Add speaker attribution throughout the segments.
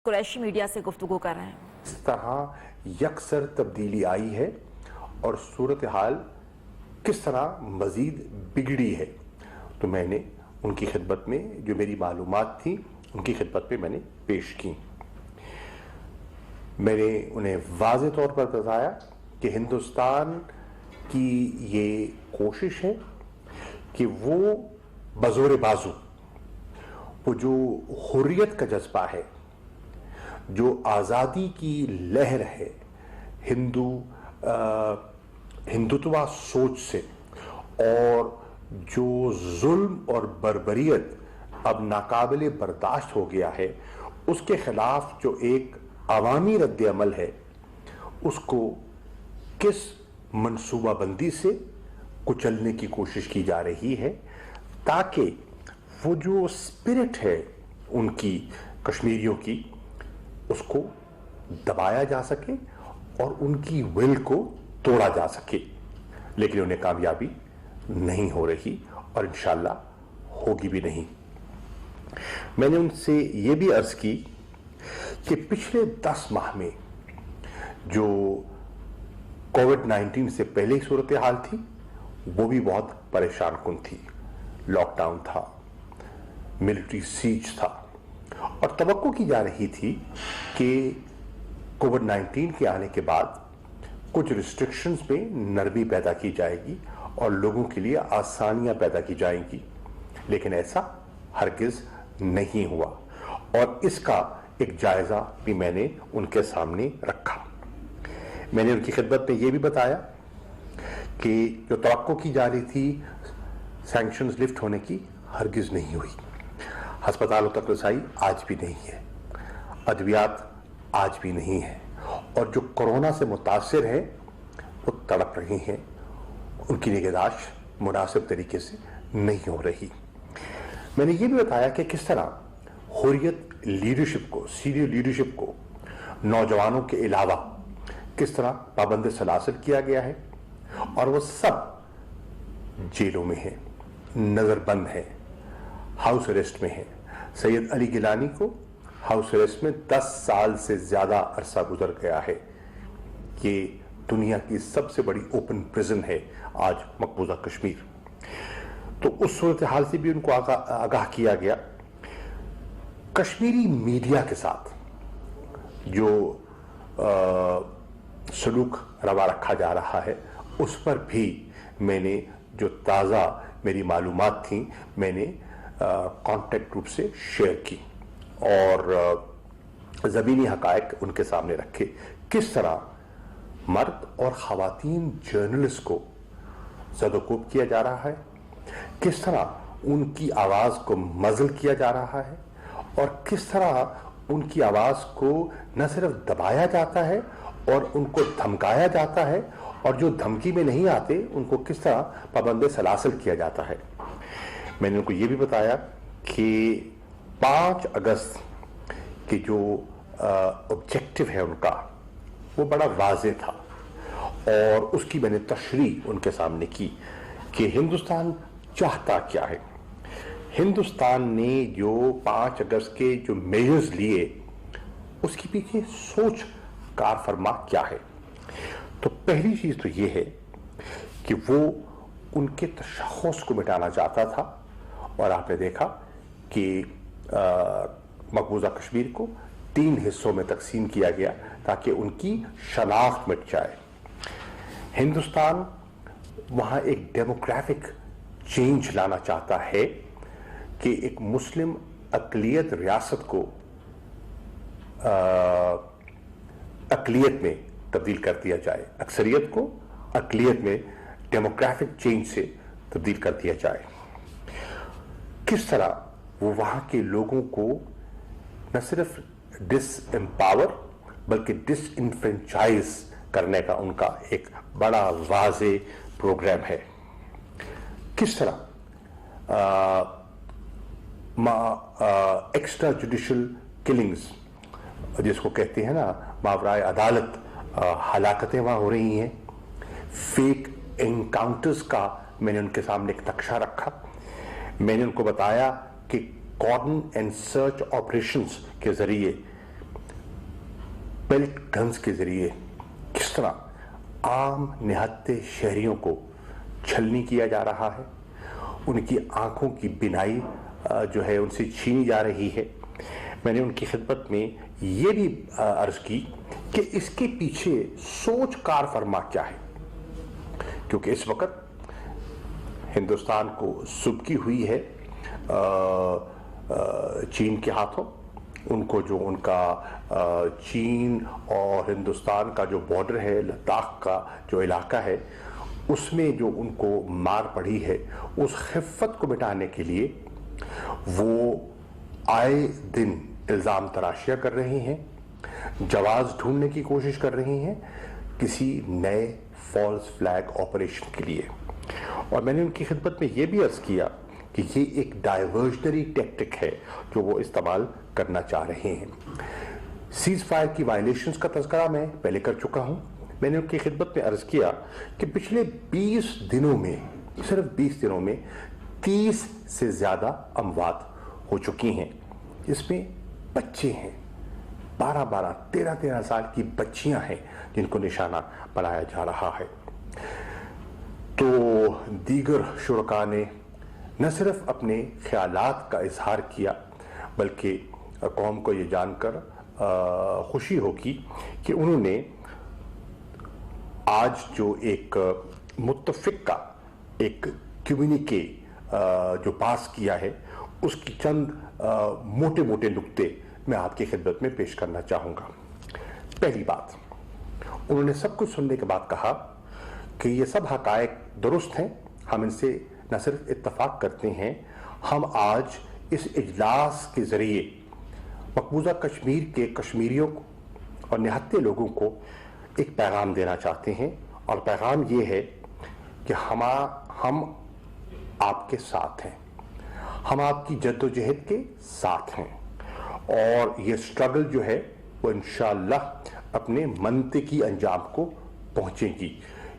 Speaker 1: Qureshi media سے گفتگو کر رہے ہیں.
Speaker 2: اس طرح یکسر تبدیلی آئی ہے اور صورتحال کس طرح مزید بگڑی ہے، تو میں نے ان کی خدمت میں جو میری معلومات تھی ان کی خدمت میں میں نے پیش کی. میں نے انہیں واضح طور پر بتایا کہ ہندوستان کی یہ کوشش ہے کہ وہ بزور بازو وہ جو حریت کا جذبہ ہے، جو آزادی کی لہر ہے، ہندوتوا سوچ سے، اور جو ظلم اور بربریت اب ناقابل برداشت ہو گیا ہے، اس کے خلاف جو ایک عوامی رد عمل ہے، اس کو کس منصوبہ بندی سے کچلنے کی کوشش کی جا رہی ہے، تاکہ وہ جو اسپرٹ ہے ان کی کشمیریوں کی، اس کو دبایا جا سکے اور ان کی ول کو توڑا جا سکے. لیکن انہیں کامیابی نہیں ہو رہی اور انشاءاللہ ہوگی بھی نہیں. میں نے ان سے یہ بھی عرض کی کہ پچھلے 10 ماہ میں جو کووڈ-19 سے پہلے ہی صورتحال تھی وہ بھی بہت پریشان کن تھی. لاک ڈاؤن تھا، ملٹری سیج تھا، اور توقع کی جا رہی تھی کہ کووڈ-19 کے آنے کے بعد کچھ ریسٹرکشنز میں نرمی پیدا کی جائے گی اور لوگوں کے لیے آسانیاں پیدا کی جائیں گی. لیکن ایسا ہرگز نہیں ہوا، اور اس کا ایک جائزہ بھی میں نے ان کے سامنے رکھا. میں نے ان کی خدمت میں یہ بھی بتایا کہ جو توقع کی جا رہی تھی سینکشنز لفٹ ہونے کی، ہرگز نہیں ہوئی. ہسپتالوں تک رسائی آج بھی نہیں ہے، ادویات آج بھی نہیں ہے، اور جو کورونا سے متاثر ہیں وہ تڑپ رہے ہیں، ان کی نگہداشت مناسب طریقے سے نہیں ہو رہی. میں نے یہ بھی بتایا کہ کس طرح حریت لیڈرشپ کو، سینئر لیڈرشپ کو، نوجوانوں کے علاوہ کس طرح پابند سلاسل کیا گیا ہے، اور وہ سب جیلوں میں ہیں، نظر بند ہیں، ہاؤس اریسٹ میں ہیں. سید علی گیلانی کو ہاؤس اریسٹ میں 10 سال سے زیادہ عرصہ گزر گیا ہے. یہ دنیا کی سب سے بڑی اوپن پرزن ہے آج مقبوضہ کشمیر. تو اس صورتحال سے بھی ان کو آگاہ کیا گیا. کشمیری میڈیا کے ساتھ جو سلوک روا رکھا جا رہا ہے، اس پر بھی میں نے جو تازہ میری معلومات تھیں میں نے کانٹیکٹ گروپ سے شیئر کی اور زمینی حقائق ان کے سامنے رکھے. کس طرح مرد اور خواتین جرنلسٹ کو زد و کوب کیا جا رہا ہے، کس طرح ان کی آواز کو مزل کیا جا رہا ہے، اور کس طرح ان کی آواز کو نہ صرف دبایا جاتا ہے اور ان کو دھمکایا جاتا ہے، اور جو دھمکی میں نہیں آتے ان کو کس طرح پابند سلاسل کیا جاتا ہے. میں نے ان کو یہ بھی بتایا کہ 5 اگست کی جو آبجیکٹو ہے ان کا، وہ بڑا واضح تھا، اور اس کی میں نے تشریح ان کے سامنے کی کہ ہندوستان چاہتا کیا ہے. ہندوستان نے جو 5 اگست کے جو میجرز لیے، اس کے پیچھے سوچ کار فرما کیا ہے. تو پہلی چیز تو یہ ہے کہ وہ ان کے تشخص کو مٹانا چاہتا تھا، اور آپ نے دیکھا کہ مقبوضہ کشمیر کو 3 حصوں میں تقسیم کیا گیا تاکہ ان کی شناخت مٹ جائے. ہندوستان وہاں ایک ڈیموگرافک چینج لانا چاہتا ہے کہ ایک مسلم اقلیت ریاست کو اقلیت میں تبدیل کر دیا جائے، اکثریت کو اقلیت میں ڈیموگرافک چینج سے تبدیل کر دیا جائے. کس طرح وہ وہاں کے لوگوں کو نہ صرف ڈس امپاور بلکہ ڈس انفرینچائز کرنے کا ان کا ایک بڑا واضح پروگرام ہے. کس طرح ایکسٹرا جوڈیشل کلنگز، جس کو کہتے ہیں نا ماورائے عدالت ہلاکتیں وہاں ہو رہی ہیں. فیک انکاؤنٹرز کا میں نے ان کے سامنے ایک نقشہ رکھا. میں نے ان کو بتایا کہ کارڈن اینڈ سرچ آپریشنز کے ذریعے बेल्ट गन्स के जरिए किस तरह आम निहत्थे शहरियों को छलनी किया जा रहा है, उनकी आंखों की बिनाई जो है उनसे छीनी जा रही है। मैंने उनकी खिदमत में ये भी अर्ज की कि इसके पीछे सोच कार फरमा क्या है, क्योंकि इस वक्त हिंदुस्तान को सुबकी हुई है चीन के हाथों। उनको जो उनका चीन और हिंदुस्तान का जो बॉर्डर है, लद्दाख का जो इलाका है, उसमें जो उनको मार पड़ी है, उस खिफ़त को मिटाने के लिए वो आए दिन इल्ज़ाम तराशियाँ कर रही हैं, जवाज़ ढूंढने की कोशिश कर रही हैं किसी नए फॉल्स फ्लैग ऑपरेशन के लिए। और मैंने उनकी खिदमत में ये भी अर्ज़ किया कि ये एक डाइवर्जनरी टैक्टिक है जो वो इस्तेमाल करना चाह रहे हैं। सीज़ फायर की वायलेशंस का तज़किरा मैं पहले कर चुका हूँ। मैंने उनकी खिदमत में अर्ज़ किया कि पिछले 20 दिनों में, सिर्फ 20 दिनों में 30 से ज़्यादा अमवात हो चुकी हैं। इसमें बच्चे हैं, 12-12, 13-13 साल की बच्चियां हैं जिनको निशाना बनाया जा रहा है। तो दीगर शुरका ने न सिर्फ अपने ख्यालात का इजहार किया, बल्कि कौम को ये जानकर खुशी होगी कि उन्होंने आज जो एक मुत्तफ़िक का एक कम्युनिके जो पास किया है, उसकी चंद मोटे मोटे नुक्ते मैं आपकी खिदमत में पेश करना चाहूँगा। पहली बात, उन्होंने सब कुछ सुनने के बाद कहा कि ये सब हक़ाइक़ दुरुस्त हैं, हम इनसे न सिर्फ इत्तफ़ाक़ करते हैं, हम आज इस इजलास के ज़रिए मकबूजा कश्मीर के कश्मीरियों को और निहत्थे लोगों को एक पैगाम देना चाहते हैं। और पैगाम ये है कि हम आपके साथ हैं, हम आपकी जद्दोजहद के साथ हैं, और ये स्ट्रगल जो है वो इंशाअल्लाह अपने मंतकी अंजाम को पहुंचेगी।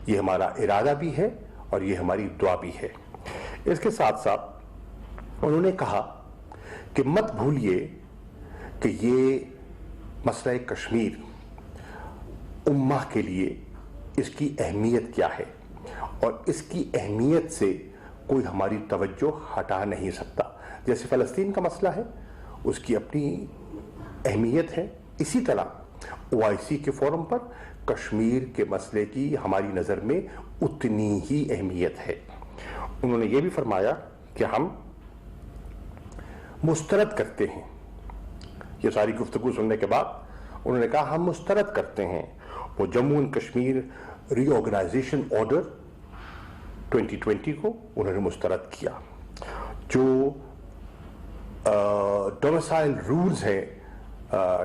Speaker 2: ये हमारा इरादा भी है और ये हमारी दुआ भी है। इसके साथ साथ उन्होंने कहा कि मत भूलिए कि ये मसला कश्मीर उम्मा के लिए इसकी अहमियत क्या है, और इसकी अहमियत से कोई हमारी तवज्जो हटा नहीं सकता। जैसे फ़लस्तीन का मसला है, उसकी अपनी अहमियत है, इसी तरह OIC के फोरम पर कश्मीर के मसले की हमारी नज़र में उतनी ही अहमियत है। उन्होंने ये भी फरमाया कि हम मुस्तरद करते हैं, ये सारी गुफ्तगू सुनने के बाद उन्होंने कहा हम मुस्तरद करते हैं वो Jammu and Kashmir reorganisation order 2020 को उन्होंने मुस्तरद किया। जो डोमिसाइल रूल्स हैं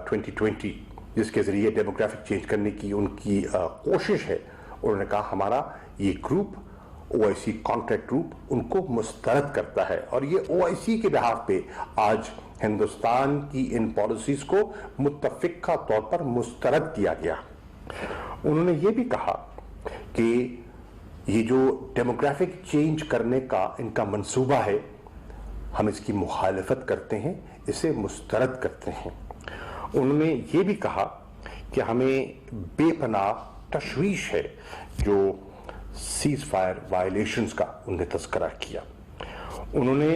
Speaker 2: 2020 जिसके ज़रिए डेमोग्राफिक चेंज करने की उनकी कोशिश है, उन्होंने कहा हमारा ये ग्रुप OIC कॉन्ट्रैक्ट ग्रुप उनको मुस्तरद करता है, और ये OIC के बिहाफ पे आज हिंदुस्तान की इन पॉलिसीज़ को मुत्तफ़िक़ा तौर पर मुस्तरद किया गया। उन्होंने ये भी कहा कि ये जो डेमोग्राफिक चेंज करने का इनका मंसूबा है, हम इसकी मुखालफत करते हैं, इसे मुस्तरद करते हैं। उन्होंने ये भी कहा कि हमें बेपनाह तशवीश है जो सीज़ फायर वायलेशंस का उन्होंने तज़किरा किया। उन्होंने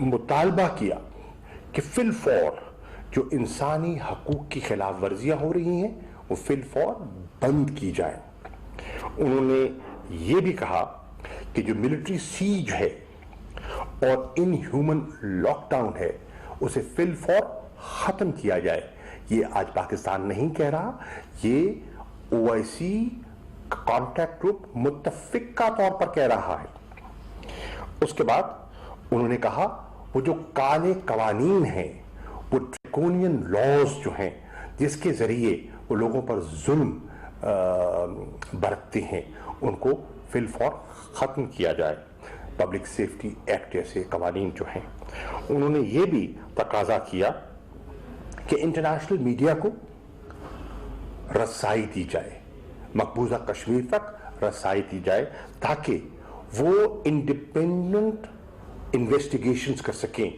Speaker 2: मुतालबा किया कि फिल फौर जो इंसानी हकूक़ की खिलाफ वर्जियाँ हो रही हैं वो फिल फौर बंद की जाए। उन्होंने ये भी कहा कि जो मिलिट्री सीज है और इनह्यूमन लॉकडाउन है उसे फिल फौर ख़त्म किया जाए। ये आज पाकिस्तान नहीं कह रहा, ये OIC कॉन्टैक्ट ग्रुप मुत्तफ़िक़ा तौर पर कह रहा है। उसके बाद उन्होंने कहा वो जो काले कवानीन हैं, वो ड्रैकोनियन लॉज जो हैं जिसके ज़रिए वो लोगों पर जुल्म बरतते हैं, उनको फिल फौर ख़त्म किया जाए। पब्लिक सेफ्टी एक्ट जैसे कवानीन जो हैं। उन्होंने ये भी तकाजा किया कि इंटरनेशनल मीडिया को रसाई दी जाए, मकबूजा कश्मीर तक रसाई दी जाए, ताकि वो इंडिपेंडेंट इन्वेस्टिगेशंस कर सकें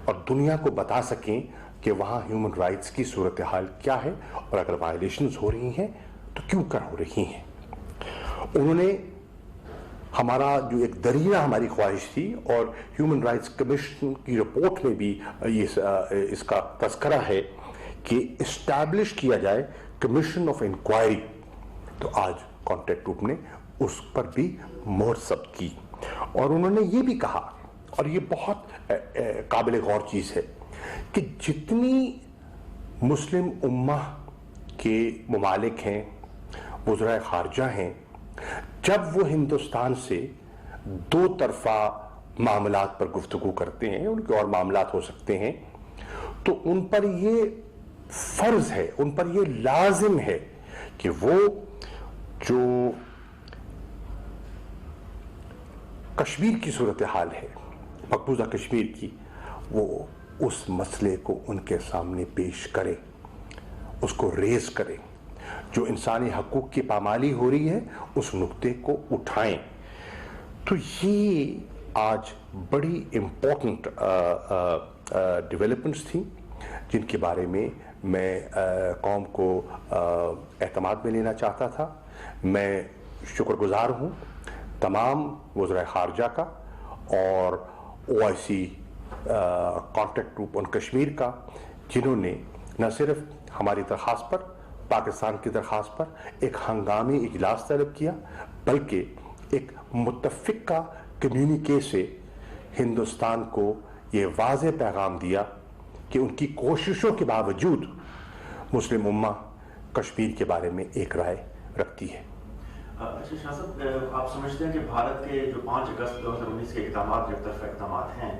Speaker 2: और दुनिया को बता सकें کہ वहाँ ह्यूमन राइट्स की सूरत हाल क्या है और अगर वायलेशंस हो रही हैं तो क्यों कर हो रही हैं। उन्होंने हमारा जो एक दरीना हमारी ख्वाहिश थी और ह्यूमन राइट्स कमीशन की रिपोर्ट में भी इसका तस्करा है कि इस्टेब्लिश किया जाए कमीशन ऑफ इंक्वायरी, तो आज कॉन्टैक्ट ग्रुप ने उस पर भी मोहर जब्त की और उन्होंने ये भी कहा, और ये बहुत काबिल गौर चीज़ है, कि जितनी मुस्लिम उम्मा के ममालिक हैं, वज़राए ख़ारजा हैं, जब वो हिंदुस्तान से दो तरफा मामलात पर गुफ्तगू करते हैं, उनके और मामलात हो सकते हैं, तो उन पर ये फर्ज है, उन पर ये लाजिम है कि वो जो कश्मीर की सूरत हाल है, मकबूजा कश्मीर की, वो उस मसले को उनके सामने पेश करें, उसको रेज करें, जो इंसानी हकूक़ की पामाली हो रही है उस नुक्ते को उठाएं। तो ये आज बड़ी इम्पोर्टेंट डेवलपमेंट्स थी जिनके बारे में मैं कौम को एतमाद में लेना चाहता था। मैं शुक्रगुजार हूँ तमाम वज़राए ख़ारजा का और OIC contact group on Kashmir का, जिन्होंने न सिर्फ हमारी दरख्वास्त पर, पाकिस्तान की दरख्वास्त पर एक हंगामी इजलास तलब किया, बल्कि एक मुत्तफ़िक़ा कम्युनिके से हिंदुस्तान को ये वाज़ेह पैगाम दिया कि उनकी कोशिशों के बावजूद मुस्लिम उम्मा कश्मीर के बारे में एक राय रखती है।
Speaker 3: अच्छा शाह साहब, आप समझते हैं कि भारत के जो 5 अगस्त 2019 के इक़दामात, एक तरफा इक़दामात हैं,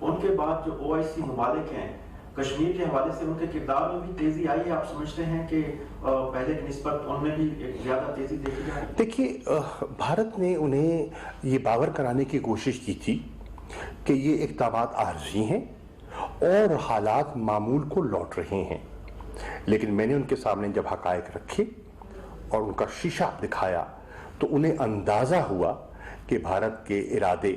Speaker 3: उनके बाद जो OIC ममालिक हैं, कश्मीर के हवाले से उनके किरदार में भी तेज़ी आई है? आप समझते हैं कि पहले की निस्बत उनमें भी एक ज़्यादा तेज़ी देखी जा रही है?
Speaker 2: देखिए, भारत ने उन्हें ये बावर कराने की कोशिश की थी कि ये इक़दामात आर्जी हैं और हालात मामूल को लौट रहे हैं, लेकिन मैंने उनके सामने जब हक़ाइक़ रखे और उनका शीशा दिखाया तो उन्हें अंदाज़ा हुआ कि भारत के इरादे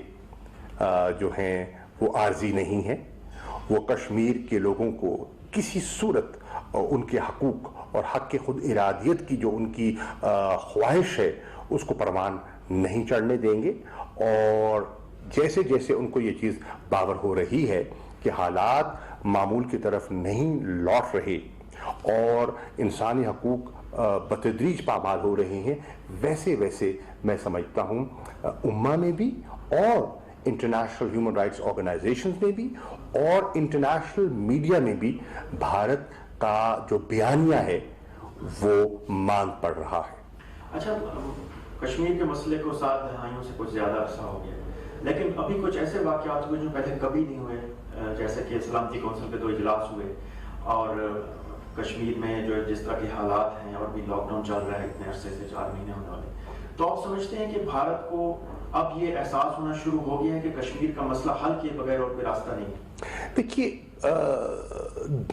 Speaker 2: जो हैं वो आर्जी नहीं हैं, वो कश्मीर के लोगों को किसी सूरत उनके हकूक़ और हक़ के खुद इरादियत की जो उनकी ख्वाहिश है उसको परवान नहीं चढ़ने देंगे। और जैसे जैसे उनको ये चीज़ बावर हो रही है कि हालात मामूल की तरफ नहीं लौट रहे और इंसानी हकूक़ बतदरीज पामाल हो रहे हैं, वैसे वैसे मैं समझता हूँ उम्मा में भी और इंटरनेशनल ह्यूमन राइट्स ऑर्गेनाइजेशंस में भी और इंटरनेशनल मीडिया में भी भारत का जो बयानिया है वो मांग पड़ रहा है।
Speaker 3: अच्छा, कश्मीर के मसले को 7 दहाइयों से कुछ ज़्यादा अरसा हो गया, लेकिन अभी कुछ ऐसे वाक़यात हुए जो पहले कभी नहीं हुए, जैसे कि सलामती कौंसिल के 2 इजलास हुए और कश्मीर में जो जिस तरह के हालात हैं और भी लॉकडाउन चल रहा है इतने अरसे से, 4 महीने होने वाले, तो आप समझते हैं कि भारत को अब ये एहसास होना शुरू हो गया है कि कश्मीर का मसला हल किए बगैर और कोई रास्ता नहीं है?
Speaker 2: देखिए,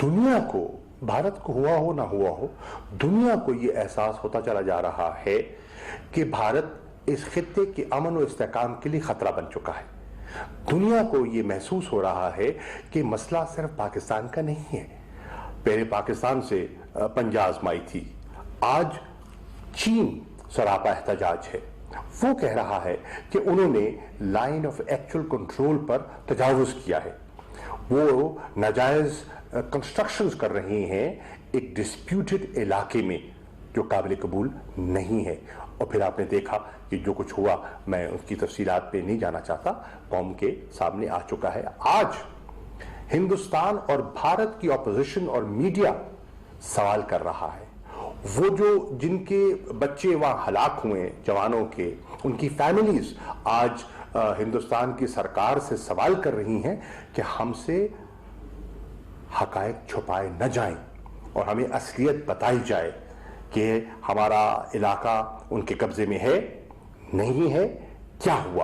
Speaker 2: दुनिया को, भारत को हुआ हो ना हुआ हो, दुनिया को ये एहसास होता चला जा रहा है कि भारत इस खित्ते के अमन और इस्तेहकाम के लिए खतरा बन चुका है। दुनिया को ये महसूस हो रहा है कि मसला सिर्फ पाकिस्तान का नहीं है। पहले पाकिस्तान से पंजा आजमाई थी, आज चीन सरापा एहतजाज है। वो कह रहा है कि उन्होंने लाइन ऑफ एक्चुअल कंट्रोल पर तजावुज़ किया है, वो नाजायज़ कंस्ट्रक्शंस कर रहे हैं एक डिस्प्यूटेड इलाके में जो काबिल कबूल नहीं है। और फिर आपने देखा कि जो कुछ हुआ, मैं उसकी तफसीलात पे नहीं जाना चाहता, कौम के सामने आ चुका है। आज हिंदुस्तान और भारत की ऑपोजिशन और मीडिया सवाल कर रहा है, वो जो जिनके बच्चे वहाँ हलाक हुए, जवानों के, उनकी फैमिलीज आज हिंदुस्तान की सरकार से सवाल कर रही हैं कि हमसे हकायक छुपाए न जाएं और हमें असलियत बताई जाए कि हमारा इलाका उनके कब्जे में है, नहीं है, क्या हुआ,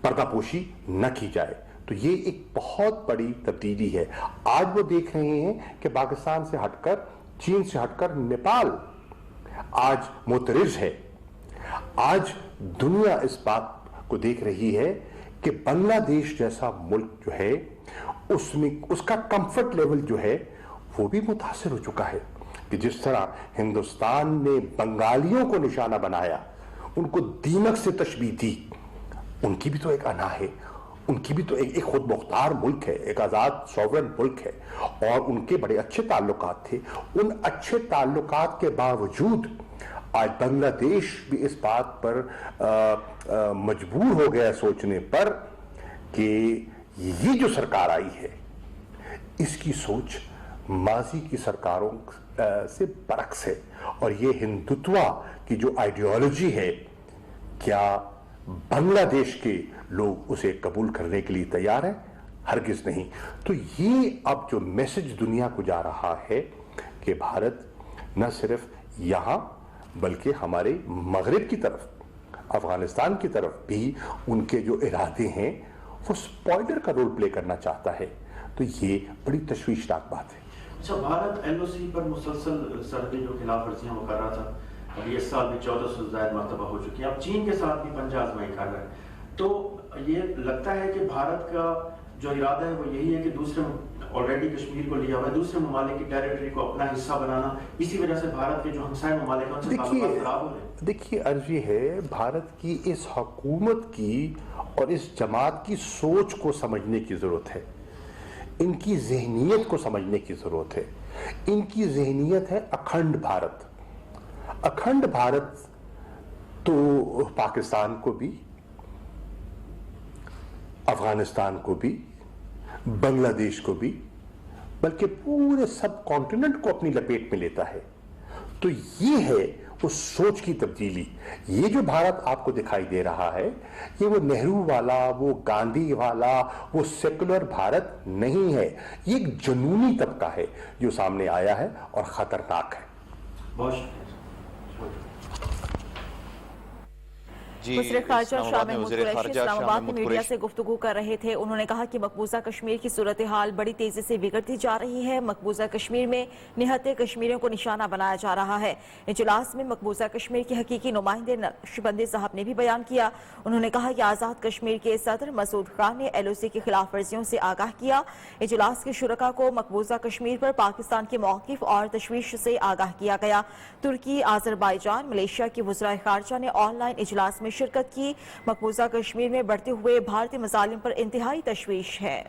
Speaker 2: पर्दापोशी न की जाए। तो ये एक बहुत बड़ी तब्दीली है। आज वो देख रहे हैं कि पाकिस्तान से हटकर, चीन से हटकर नेपाल आज मुतरिज है। आज दुनिया इस बात को देख रही है कि बांग्लादेश जैसा मुल्क जो है उसमें उसका कंफर्ट लेवल जो है وہ بھی متاثر ہو چکا ہے کہ جس طرح ہندوستان نے بنگالیوں کو نشانہ بنایا، ان کو دیمک سے تشبیہ دی، ان کی بھی تو ایک انا ہے، ان کی بھی تو ایک خود مختار ملک ہے، ایک آزاد سوورن ملک ہے، اور ان کے بڑے اچھے تعلقات تھے۔ ان اچھے تعلقات کے باوجود آج بنگلہ دیش بھی اس بات پر مجبور ہو گیا سوچنے پر کہ یہ جو سرکار آئی ہے اس کی سوچ ماضی کی سرکاروں سے برعکس ہے، اور یہ ہندوتوا کی جو آئیڈیالوجی ہے، کیا بنگلہ دیش کے لوگ اسے قبول کرنے کے لیے تیار ہیں؟ ہرگز نہیں۔ تو یہ اب جو میسج دنیا کو جا رہا ہے کہ بھارت نہ صرف یہاں بلکہ ہمارے مغرب کی طرف، افغانستان کی طرف بھی ان کے جو ارادے ہیں وہ سپوائلر کا رول پلے کرنا چاہتا ہے، تو یہ بڑی تشویشناک بات ہے۔
Speaker 3: اچھا، بھارت ایل او سی پر مسلسل سرحدی جو خلاف ورزیاں وہ کر رہا تھا، اب یہ سال بھی 1400 سے زائد مرتبہ ہو چکی ہے، اب چین کے ساتھ بھی پنجہ آزمائی کر رہا ہے، تو یہ لگتا ہے کہ بھارت کا جو ارادہ ہے وہ یہی ہے کہ دوسرے آلریڈی کشمیر کو لیا ہوا ہے، دوسرے ممالک کی ٹیریٹری کو اپنا حصہ بنانا، اسی وجہ سے بھارت کے جو ہمسائے ممالک ہیں ان سے تعلقات خراب ہو رہے ہیں۔
Speaker 2: دیکھیے عرض یہ ہے، بھارت کی اس حکومت کی اور اس جماعت کی سوچ کو سمجھنے کی ضرورت ہے، ان کی ذہنیت کو سمجھنے کی ضرورت ہے۔ ان کی ذہنیت ہے اکھنڈ بھارت۔ اکھنڈ بھارت تو پاکستان کو بھی، افغانستان کو بھی، بنگلہ دیش کو بھی، بلکہ پورے سب کانٹیننٹ کو اپنی لپیٹ میں لیتا ہے۔ تو یہ ہے اس سوچ کی تبدیلی۔ یہ جو بھارت آپ کو دکھائی دے رہا ہے، یہ وہ نہرو والا، وہ گاندھی والا، وہ سیکولر بھارت نہیں ہے، یہ ایک جنونی طبقہ ہے جو سامنے آیا ہے اور خطرناک ہے۔
Speaker 3: بہت شکریہ۔
Speaker 1: وزیر خارجہ شاہ محمود قریشی اسلام آباد میں میڈیا سے گفتگو کر رہے تھے۔ انہوں نے کہا کہ مقبوضہ کشمیر کی صورتحال بڑی تیزی سے بگڑتی جا رہی ہے، مقبوضہ کشمیر میں نہتے کشمیریوں کو نشانہ بنایا جا رہا ہے۔ اجلاس میں مقبوضہ کشمیر کے حقیقی نمائندے نقشبندی صاحب نے بھی بیان کیا۔ انہوں نے کہا کہ آزاد کشمیر کے صدر مسعود خان نے ایل او سی کی خلاف ورزیوں سے آگاہ کیا۔ اجلاس کے شرکاء کو مقبوضہ کشمیر پر پاکستان کے موقف اور تشویش سے آگاہ کیا گیا۔ ترکی، آذربائیجان، ملیشیا کی وزرائے خارجہ نے آن لائن اجلاس میں شرکت کی۔ مقبوضہ کشمیر میں بڑھتے ہوئے بھارتی مظالم پر انتہائی تشویش ہے۔